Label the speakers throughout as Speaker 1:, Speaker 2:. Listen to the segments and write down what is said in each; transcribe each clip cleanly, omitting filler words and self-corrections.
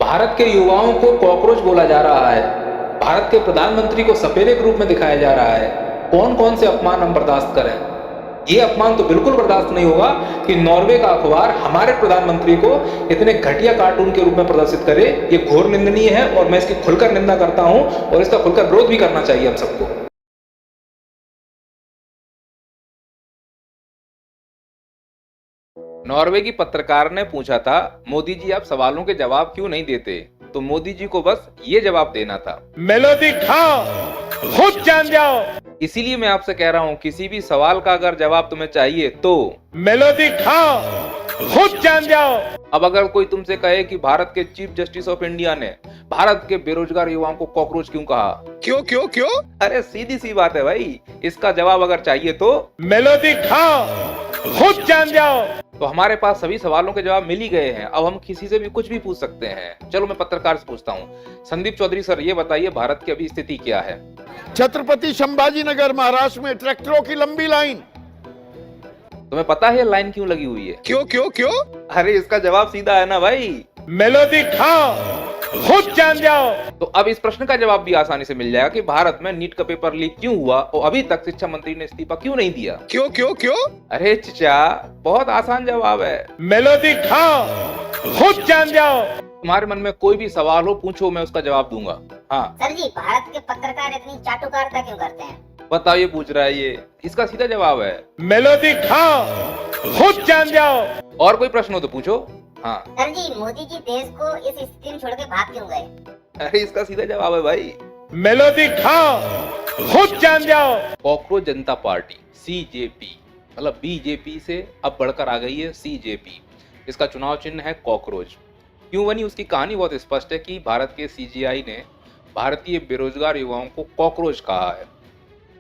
Speaker 1: भारत के युवाओं को कॉकरोच बोला जा रहा है। भारत के प्रधानमंत्री को सपेरे के रूप में दिखाया जा रहा है। कौन कौन से अपमान हम बर्दाश्त करें? ये अपमान तो बिल्कुल बर्दाश्त नहीं होगा कि नॉर्वे का अखबार हमारे प्रधानमंत्री को इतने घटिया कार्टून के रूप में प्रदर्शित करे। ये घोर निंदनीय है और मैं इसकी खुलकर निंदा करता हूं और इसका खुलकर विरोध भी करना चाहिए हम सबको। नॉर्वे की पत्रकार ने पूछा था, मोदी जी आप सवालों के जवाब क्यों नहीं देते? तो मोदी जी को बस ये जवाब देना था,
Speaker 2: मेलोडी खाओ, खुद जान जाओ।
Speaker 1: इसीलिए मैं आपसे कह रहा हूँ, किसी भी सवाल का अगर जवाब तुम्हें चाहिए तो
Speaker 2: मेलोडी खाओ, खुद जान जाओ।
Speaker 1: अब अगर कोई तुमसे कहे कि भारत के चीफ जस्टिस ऑफ इंडिया ने भारत के बेरोजगार युवाओं को कॉकरोच क्यों कहा?
Speaker 2: क्यों क्यों क्यों?
Speaker 1: अरे सीधी सी बात है भाई, इसका जवाब अगर चाहिए तो
Speaker 2: मेलोडी खाओ, खुद जान जाओ।
Speaker 1: तो हमारे पास सभी सवालों के जवाब मिल ही गए हैं। अब हम किसी से भी कुछ भी पूछ सकते हैं। चलो मैं पत्रकार से पूछता हूँ, संदीप चौधरी सर ये बताइए भारत की अभी स्थिति क्या है?
Speaker 2: छत्रपति संभाजी नगर महाराष्ट्र में ट्रैक्टरों की लंबी लाइन।
Speaker 1: तुम्हें पता है लाइन क्यों लगी हुई है?
Speaker 2: क्यों क्यों क्यों?
Speaker 1: अरे इसका जवाब सीधा है ना भाई,
Speaker 2: मेलोडी खाओ, खुद जान जाओ।
Speaker 1: तो अब इस प्रश्न का जवाब भी आसानी से मिल जाएगा कि भारत में नीट का पेपर लीक क्यों हुआ और अभी तक शिक्षा मंत्री ने इस्तीफा क्यों नहीं दिया?
Speaker 2: क्यों क्यों क्यों?
Speaker 1: अरे चिचा, बहुत आसान जवाब है।
Speaker 2: मेलोडी खाओ, खुद जान जाओ।
Speaker 1: तुम्हारे मन में कोई भी सवाल हो पूछो, मैं उसका जवाब दूंगा। हाँ
Speaker 3: सर जी, भारत के पत्रकार इतनी चाटुकारिता क्यों करते हैं?
Speaker 1: बताओ, ये पूछ रहा है ये, इसका सीधा जवाब है
Speaker 2: मेलोडी खाओ, खुद जान जाओ।
Speaker 1: और कोई प्रश्न हो तो पूछो। हाँ
Speaker 3: सर जी, मोदी जी देश को इस स्थिति में छोड़ के भाग क्यों गए?
Speaker 1: अरे इसका सीधा जवाब है भाई,
Speaker 2: मेलोडी खाओ, खुद जान जाओ।
Speaker 1: कॉकरोच जनता पार्टी सीजेपी, मतलब बीजेपी से अब बढ़कर आ गई है सीजेपी। इसका चुनाव चिन्ह है कॉकरोच। क्यों बनी उसकी कहानी बहुत स्पष्ट है कि भारत के सीजीआई ने भारतीय बेरोजगार युवाओं को कॉकरोच कहा है।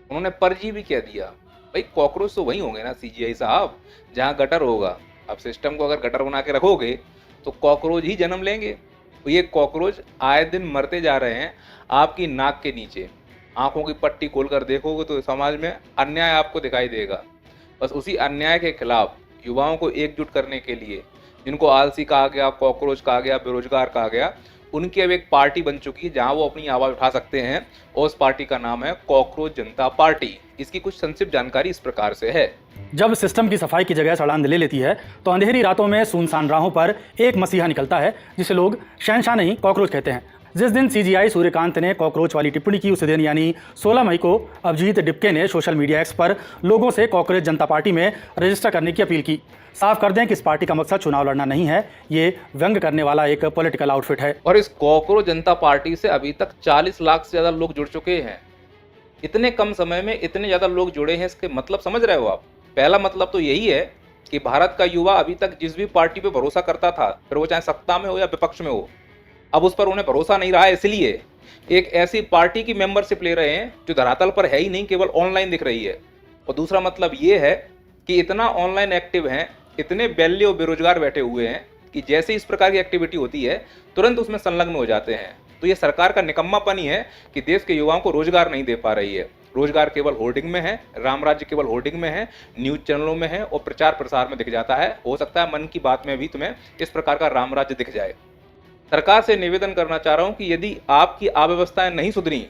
Speaker 1: उन्होंने पर्ची भी कह दिया। भाई कॉकरोच तो वही होंगे ना सीजीआई साहब, जहाँ गटर होगा। अब सिस्टम को अगर गटर बना के रखोगे तो कॉकरोच ही जन्म लेंगे। तो ये कॉकरोच आए दिन मरते जा रहे हैं आपकी नाक के नीचे। आंखों की पट्टी खोलकर देखोगे तो समाज में अन्याय आपको दिखाई देगा। बस उसी अन्याय के खिलाफ युवाओं को एकजुट करने के लिए, जिनको आलसी कहा गया, कॉकरोच कहा गया, बेरोजगार कहा गया, उनकी अब एक पार्टी बन चुकी है जहां वो अपनी आवाज उठा सकते हैं और उस पार्टी का नाम है कॉकरोच जनता पार्टी। इसकी कुछ संक्षिप्त जानकारी इस प्रकार से है।
Speaker 4: जब सिस्टम की सफाई की जगह सड़ांध ले लेती है तो अंधेरी रातों में सुनसान राहों पर एक मसीहा निकलता है जिसे लोग शहंशाह नहीं कॉकरोच कहते हैं। जिस दिन सीजीआई सूर्यकांत ने कॉकरोच वाली टिप्पणी की उस दिन यानी 16 मई को अभिजीत डिप्के ने सोशल मीडिया एक्स पर लोगों से कॉकरोच जनता पार्टी में रजिस्टर करने की अपील की। साफ कर दें कि इस पार्टी का मकसद चुनाव लड़ना नहीं है, ये व्यंग करने वाला एक पॉलिटिकल आउटफिट है।
Speaker 1: और इस कॉकरोच जनता पार्टी से अभी तक 40 लाख से ज्यादा लोग जुड़ चुके हैं। इतने कम समय में इतने ज्यादा लोग जुड़े हैं, इसके मतलब समझ रहे हो आप? पहला मतलब तो यही है कि भारत का युवा अभी तक जिस भी पार्टी पे भरोसा करता था, फिर वो चाहे सत्ता में हो या विपक्ष में हो, अब उस पर उन्हें भरोसा नहीं रहा है। इसलिए एक ऐसी पार्टी की मेंबरशिप ले रहे हैं जो धरातल पर है ही नहीं, केवल ऑनलाइन दिख रही है। और दूसरा मतलब ये है कि इतना ऑनलाइन एक्टिव हैं, इतने बैले और बेरोजगार बैठे हुए हैं कि जैसे इस प्रकार की एक्टिविटी होती है तुरंत उसमें संलग्न हो जाते हैं। तो ये सरकार का निकम्मापन ही है कि देश के युवाओं को रोजगार नहीं दे पा रही है। रोजगार केवल होर्डिंग में है, राम राज्य केवल होर्डिंग में है, न्यूज चैनलों में है और प्रचार प्रसार में दिख जाता है। हो सकता है मन की बात में भी तुम्हें इस प्रकार का राम राज्य दिख जाए। सरकार से निवेदन करना चाह रहा हूं कि यदि आपकी अव्यवस्थाएं नहीं सुधरी,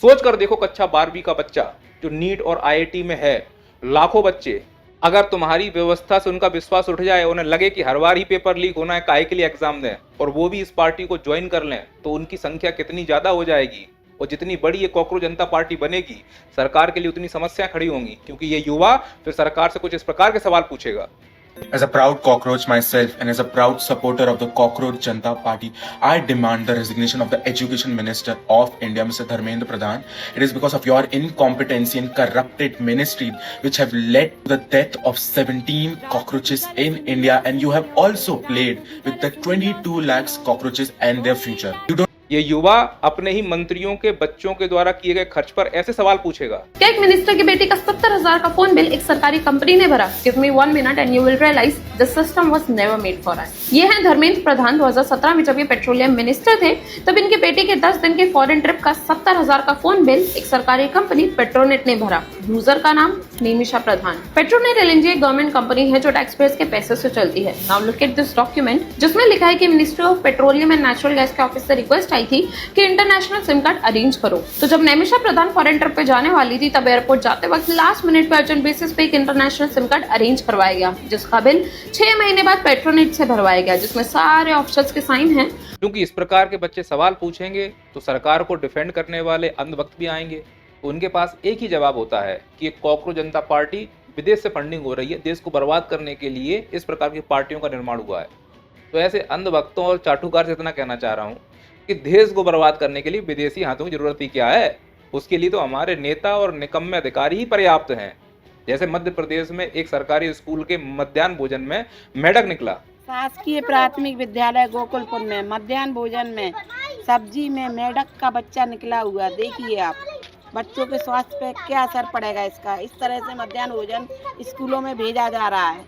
Speaker 1: सोच कर देखो कक्षा 12वीं का बच्चा जो नीट और आईआईटी में है, लाखों बच्चे, अगर तुम्हारी व्यवस्था से उनका विश्वास उठ जाए, उन्हें लगे कि हर बार ही पेपर लीक होना है, काहे के लिए एग्जाम दें, और वो भी इस पार्टी को ज्वाइन कर लें, तो उनकी संख्या कितनी ज्यादा हो जाएगी। और जितनी बड़ी ये कॉकरोच जनता पार्टी बनेगी, सरकार के लिए उतनी समस्याएं खड़ी होंगी, क्योंकि ये युवा फिर सरकार से कुछ इस प्रकार के सवाल पूछेगा।
Speaker 5: As a proud cockroach myself and as a proud supporter of the Cockroach Janata Party, I demand the resignation of the Education Minister of India, Mr. Dharmendra Pradhan. It is because of your incompetency and corrupted ministry which have led to the death of 17 cockroaches in India, and you have also played with the 22 lakhs cockroaches and their future. You don't
Speaker 1: ये युवा अपने ही मंत्रियों के बच्चों के द्वारा किए गए खर्च पर ऐसे सवाल पूछेगा।
Speaker 6: क्या एक मिनिस्टर की बेटी का 70,000 का फोन बिल एक सरकारी कंपनी ने भरा? Give me 1 minute and you will realise the system was never made for us. ये हैं धर्मेंद्र प्रधान। 2017 में जब ये पेट्रोलियम मिनिस्टर थे तब इनकी बेटी के 10 दिन के फॉरेन ट्रिप का 70,000 का फोन बिल एक सरकारी कंपनी पेट्रोनेट ने भरा। यूजर का नाम निमिषा प्रधान। पेट्रोनेट एलएनजी एक गवर्नमेंट कंपनी है जो टैक्स पेयर्स के पैसे से चलती है। Now look at this document जिसमें लिखा है कि ministry of petroleum and natural gas के ऑफिस से रिक्वेस्ट आई थी कि इंटरनेशनल सिम कार्ड अरेंज करो। तो जब निमिषा प्रधान फॉरेन ट्रिप पे जाने वाली थी तब एयरपोर्ट जाते वक्त लास्ट मिनट पे अर्जेंट बेसिस पे एक इंटरनेशनल सिम कार्ड अरेंज करवाया गया जिसका बिल 6 महीने बाद पेट्रोनेट से भरवाया गया जिसमें सारे ऑफिसर्स के साइन हैं।
Speaker 1: क्योंकि इस प्रकार के बच्चे सवाल पूछेंगे तो सरकार को डिफेंड करने वाले अंधभक्त भी आएंगे। तो उनके पास एक ही जवाब होता है कि कॉकरोच जनता पार्टी विदेश से फंडिंग हो रही है, देश को बर्बाद करने के लिए इस प्रकार की पार्टियों का निर्माण हुआ है। तो ऐसे अंधभक्तों और चाटुकार से इतना कहना चाह रहा हूँ कि देश को बर्बाद करने के लिए विदेशी हाथों की जरूरत ही क्या है। उसके लिए तो हमारे नेता और निकम्मे अधिकारी ही पर्याप्त हैं। जैसे मध्य प्रदेश में एक सरकारी स्कूल के मध्याह्न भोजन में मेढक निकला।
Speaker 7: शासकीय प्राथमिक विद्यालय गोकुलपुर में मध्याह्न भोजन में सब्जी में मेढक का बच्चा निकला हुआ। देखिए आप बच्चों के स्वास्थ्य पे क्या असर पड़ेगा इसका। इस तरह से मध्याह्न भोजन स्कूलों में भेजा जा रहा है।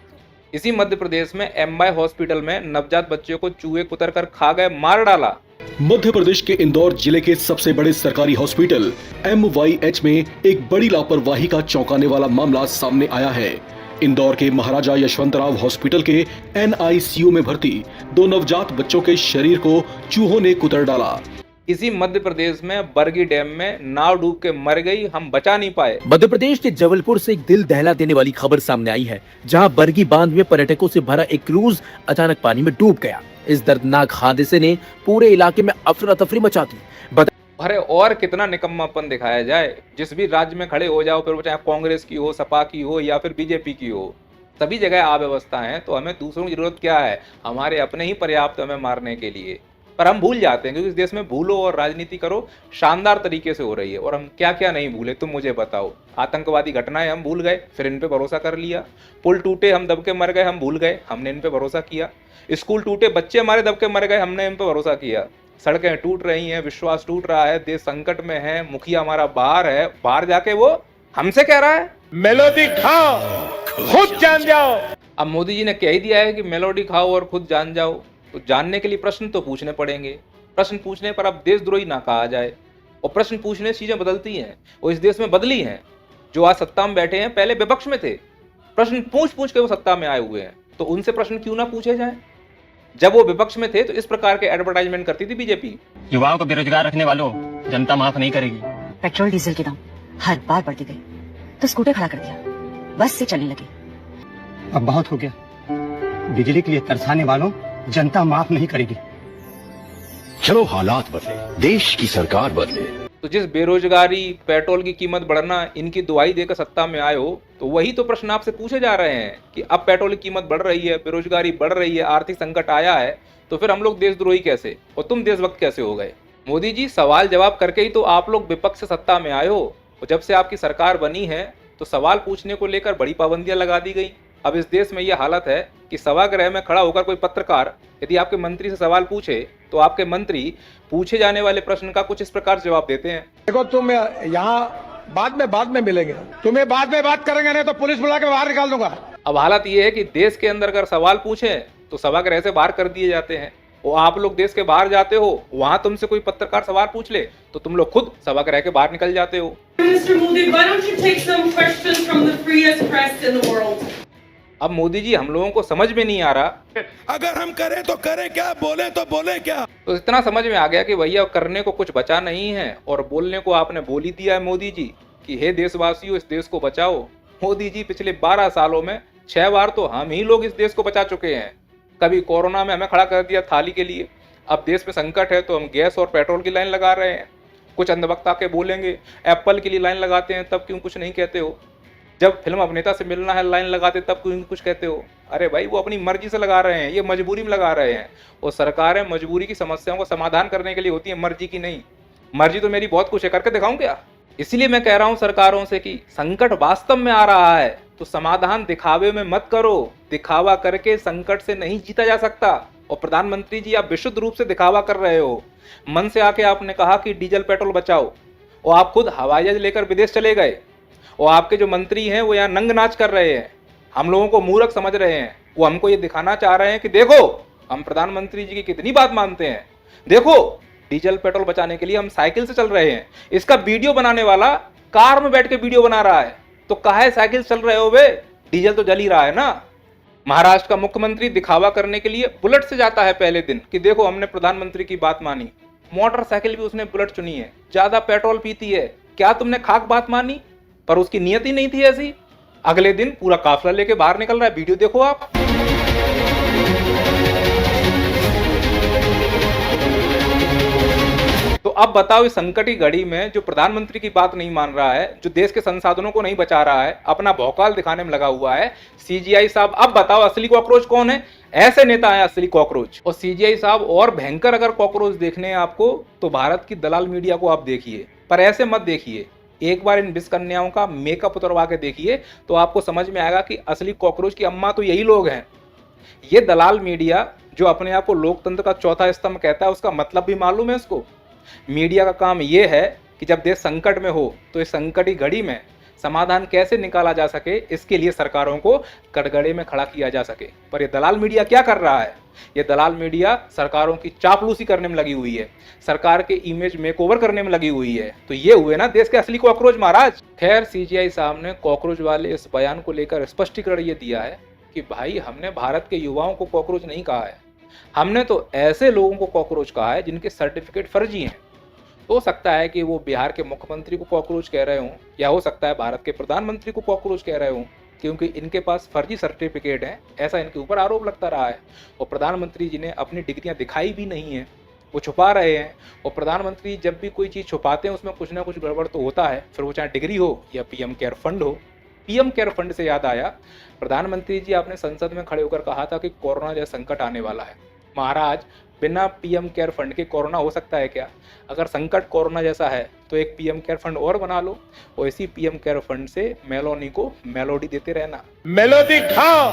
Speaker 1: इसी मध्य प्रदेश में एमवाई हॉस्पिटल में नवजात बच्चों को चूहे कुतर कर खा गए, मार डाला।
Speaker 8: मध्य प्रदेश के इंदौर जिले के सबसे बड़े सरकारी हॉस्पिटल MYH में एक बड़ी लापरवाही का चौंकाने वाला मामला सामने आया है। इंदौर के महाराजा यशवंतराव हॉस्पिटल के NICU में भर्ती 2 नवजात बच्चों के शरीर को चूहों ने कुतर डाला।
Speaker 1: इसी मध्य प्रदेश में बरगी डैम में नाव डूब के मर गई, हम बचा नहीं पाए।
Speaker 9: मध्य प्रदेश के जबलपुर से एक दिल दहला देने वाली खबर सामने आई है जहां बरगी बांध में पर्यटकों से भरा एक क्रूज अचानक पानी में डूब गया। इस दर्दनाक हादसे ने पूरे इलाके में अफरा तफरी मचा दी।
Speaker 1: अरे और कितना निकम्मापन दिखाया जाए। जिस भी राज्य में खड़े हो जाओ, फिर वो चाहे कांग्रेस की हो, सपा की हो या फिर बीजेपी की हो, सभी जगह अव्यवस्था है। तो हमें दूसरों की जरूरत क्या है, हमारे अपने ही पर्याप्त हमें मारने के लिए। पर हम भूल जाते हैं क्योंकि इस देश में भूलो और राजनीति करो शानदार तरीके से हो रही है। और हम क्या क्या नहीं भूले तुम मुझे बताओ। आतंकवादी घटनाएं हम भूल गए, फिर इन पे भरोसा कर लिया। पुल टूटे, हम दब के मर गए, हम भूल गए, हमने इन पे भरोसा किया। स्कूल टूटे, बच्चे हमारे दब के मर गए, हमने इन पे भरोसा किया। सड़कें टूट रही हैं, विश्वास टूट रहा है, देश संकट में है, मुखिया हमारा बाहर है, बाहर जाके वो हमसे कह रहा है
Speaker 2: मेलोडी खाओ, खुद जान जाओ।
Speaker 1: अब मोदी जी ने कह ही दिया है कि मेलोडी खाओ और खुद जान जाओ। तो जानने के लिए प्रश्न तो पूछने पड़ेंगे। प्रश्न पूछने पर अब देशद्रोही ना कहा जाए। और प्रश्न पूछने से चीजें बदलती हैं, और इस देश में बदली हैं। जो आज सत्ता में बैठे हैं पहले विपक्ष में थे, प्रश्न पूछ पूछ के वो सत्ता में आए हुए हैं। तो उनसे प्रश्न क्यों ना पूछे जाए। जब वो विपक्ष में थे तो इस प्रकार के एडवर्टाइजमेंट करती थी बीजेपी।
Speaker 10: युवाओं को बेरोजगार रखने वालों जनता माफ नहीं करेगी।
Speaker 11: पेट्रोल डीजल के दाम हर बार बढ़ती गई तो स्कूटर खड़ा कर दिया, बस से चलने लगे।
Speaker 10: अब बहुत हो गया, बिजली के लिए तरसाने वालों जनता माफ नहीं करेगी।
Speaker 8: चलो हालात बदले, देश की सरकार बदले।
Speaker 1: तो जिस बेरोजगारी, पेट्रोल की कीमत बढ़ना, इनकी दुआई देकर सत्ता में आए हो, तो वही तो प्रश्न आपसे पूछे जा रहे हैं कि अब पेट्रोल की कीमत बढ़ रही है, बेरोजगारी बढ़ रही है, आर्थिक संकट आया है, तो फिर हम लोग देशद्रोही कैसे और तुम देशभक्त कैसे हो गए। मोदी जी, सवाल जवाब करके ही तो आप लोग विपक्ष से सत्ता में आए हो। और जब से आपकी सरकार बनी है तो सवाल पूछने को लेकर बड़ी पाबंदियां लगा दी गई। अब इस देश में यह हालत है कि सभागृह में खड़ा होकर कोई पत्रकार यदि आपके मंत्री से सवाल पूछे तो आपके मंत्री पूछे जाने वाले प्रश्न का कुछ इस प्रकार जवाब देते हैं।
Speaker 2: देखो तुम यहाँ बाद में मिलेंगे, तुम्हें बाद में बात करेंगे, नहीं तो पुलिस बुला के बाहर निकाल दूंगा।
Speaker 1: अब हालत ये है कि देश के अंदर अगर सवाल पूछे तो सभागृह से बाहर कर दिए जाते हैं। और आप लोग देश के बाहर जाते हो, वहां तुमसे कोई पत्रकार सवाल पूछ ले तो तुम लोग खुद सभागृह के बाहर निकल जाते हो। अब मोदी जी, हम लोगों को समझ में नहीं आ रहा,
Speaker 2: अगर हम करें तो करें क्या, बोले तो बोले क्या।
Speaker 1: तो इतना समझ में आ गया कि भैया करने को कुछ बचा नहीं है और बोलने को आपने बोल ही दिया है मोदी जी कि हे देशवासियों, इस देश को बचाओ। मोदी जी, पिछले 12 सालों में 6 बार तो हम ही लोग इस देश को बचा चुके हैं। कभी कोरोना में हमें खड़ा कर दिया थाली के लिए, अब देश में संकट है तो हम गैस और पेट्रोल की लाइन लगा रहे हैं। कुछ अंधभक्त आके बोलेंगे एप्पल के लिए लाइन लगाते हैं, तब क्यों कुछ नहीं कहते हो। जब फिल्म अभिनेता से मिलना है लाइन लगाते तब क्यों कुछ कहते हो। अरे भाई, वो अपनी मर्जी से लगा रहे हैं, ये मजबूरी में लगा रहे हैं। और सरकारें मजबूरी की समस्याओं को समाधान करने के लिए होती है, मर्जी की नहीं। मर्जी तो मेरी बहुत कुछ है, करके दिखाऊं क्या। इसीलिए मैं कह रहा हूं सरकारों से कि संकट वास्तव में आ रहा है तो समाधान दिखावे में मत करो। दिखावा करके संकट से नहीं जीता जा सकता। और प्रधानमंत्री जी आप विशुद्ध रूप से दिखावा कर रहे हो। मन से आके आपने कहा कि डीजल पेट्रोल बचाओ और आप खुद हवाई जहाज लेकर विदेश चले गए और आपके जो मंत्री हैं वो यहाँ नंग नाच कर रहे हैं, हम लोगों को मूर्ख समझ रहे हैं। वो हमको ये दिखाना चाह रहे हैं कि देखो हम प्रधानमंत्री जी की कितनी बात मानते हैं, देखो डीजल पेट्रोल बचाने के लिए हम साइकिल से चल रहे हैं। इसका वीडियो बनाने वाला कार में बैठ के वीडियो बना रहा है, तो काहे साइकिल चल रहे हो बे, डीजल तो जल ही रहा है ना। महाराष्ट्र का मुख्यमंत्री दिखावा करने के लिए बुलेट से जाता है पहले दिन कि देखो हमने प्रधानमंत्री की बात मानी। मोटरसाइकिल भी उसने बुलेट चुनी है, ज्यादा पेट्रोल पीती है, क्या तुमने खाक बात मानी? पर उसकी नियत ही नहीं थी ऐसी। अगले दिन पूरा काफिला लेके बाहर निकल रहा है, वीडियो देखो आप। तो अब बताओ इस संकट की घड़ी में जो प्रधानमंत्री की बात नहीं मान रहा है, जो देश के संसाधनों को नहीं बचा रहा है, अपना भौकाल दिखाने में लगा हुआ है, सीजीआई साहब, अब बताओ असली कॉकरोच कौन है? ऐसे नेता है असली कॉकरोच। और सीजीआई साहब और भयंकर अगर कॉकरोच देखने हैं आपको तो भारत की दलाल मीडिया को आप देखिए, पर ऐसे मत देखिए। एक बार इन 20 कन्याओं का मेकअप उतरवा के देखिए तो आपको समझ में आएगा कि असली कॉकरोच की अम्मा तो यही लोग हैं। ये दलाल मीडिया जो अपने आप को लोकतंत्र का चौथा स्तंभ कहता है, उसका मतलब भी मालूम है इसको। मीडिया का काम ये है कि जब देश संकट में हो तो इस संकट की घड़ी में समाधान कैसे निकाला जा सके, इसके लिए सरकारों को कटघरे में खड़ा किया जा सके। पर ये दलाल मीडिया क्या कर रहा है? ये दलाल मीडिया सरकारों की चापलूसी करने में लगी हुई है, सरकार के इमेज मेकओवर करने में लगी हुई है। तो ये हुए ना देश के असली कॉकरोच महाराज। खैर सीजीआई साहब ने कॉकरोच वाले इस बयान को लेकर स्पष्टीकरण ये दिया है कि भाई हमने भारत के युवाओं को कॉकरोच नहीं कहा है, हमने तो ऐसे लोगों को कॉकरोच कहा है जिनके सर्टिफिकेट फर्जी हैं। हो सकता है कि वो बिहार के मुख्यमंत्री को कॉकरोच कह रहे हों, या हो सकता है भारत के प्रधानमंत्री को कॉकरोच कह रहे हों, क्योंकि इनके पास फर्जी सर्टिफिकेट हैं, ऐसा इनके ऊपर आरोप लगता रहा है। और प्रधानमंत्री जी ने अपनी डिग्रियां दिखाई भी नहीं है, वो छुपा रहे हैं। और प्रधानमंत्री जब भी कोई चीज़ छुपाते हैं उसमें कुछ ना कुछ गड़बड़ तो होता है, फिर वो चाहे डिग्री हो या पीएम केयर फंड हो। पीएम केयर फंड से याद आया, प्रधानमंत्री जी आपने संसद में खड़े होकर कहा था कि कोरोना जैसा संकट आने वाला है। महाराज बिना पीएम केयर फंड के कोरोना हो सकता है क्या? अगर संकट कोरोना जैसा है तो एक पीएम केयर फंड और बना लो और इसी पीएम केयर फंड से मेलोनी को मेलोडी देते रहना।
Speaker 2: मेलोडी खाओ,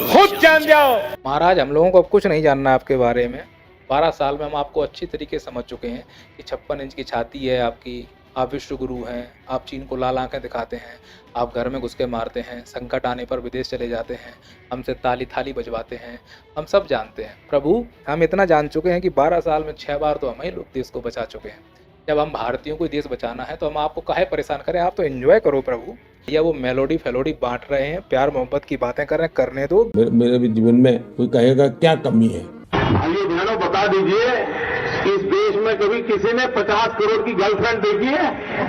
Speaker 2: खुद जान जाओ।
Speaker 1: महाराज हम लोगों को अब कुछ नहीं जानना आपके बारे में। 12 साल में हम आपको अच्छी तरीके से समझ चुके हैं कि 56 इंच की छाती है आपकी, आप विश्व गुरु हैं, आप चीन को लाल आंखें दिखाते हैं, आप घर में घुस के मारते हैं, संकट आने पर विदेश चले जाते हैं, हमसे ताली थाली बजवाते हैं, हम सब जानते हैं। प्रभु हम इतना जान चुके हैं कि 12 साल में 6 बार तो हम ही लोग देश को बचा चुके हैं। जब हम भारतीयों को देश बचाना है तो हम आपको काहे परेशान करें, आप तो एंजॉय करो प्रभु। या वो मेलोडी फेलोडी बांट रहे हैं, प्यार मोहब्बत की बातें कर रहे हैं, करने दो।
Speaker 12: मेरे भी जीवन में कोई कहेगा क्या कमी है?
Speaker 2: आइए बहनों बता दीजिए, इस देश में कभी किसी ने 50 करोड़ की गर्लफ्रेंड देखी है?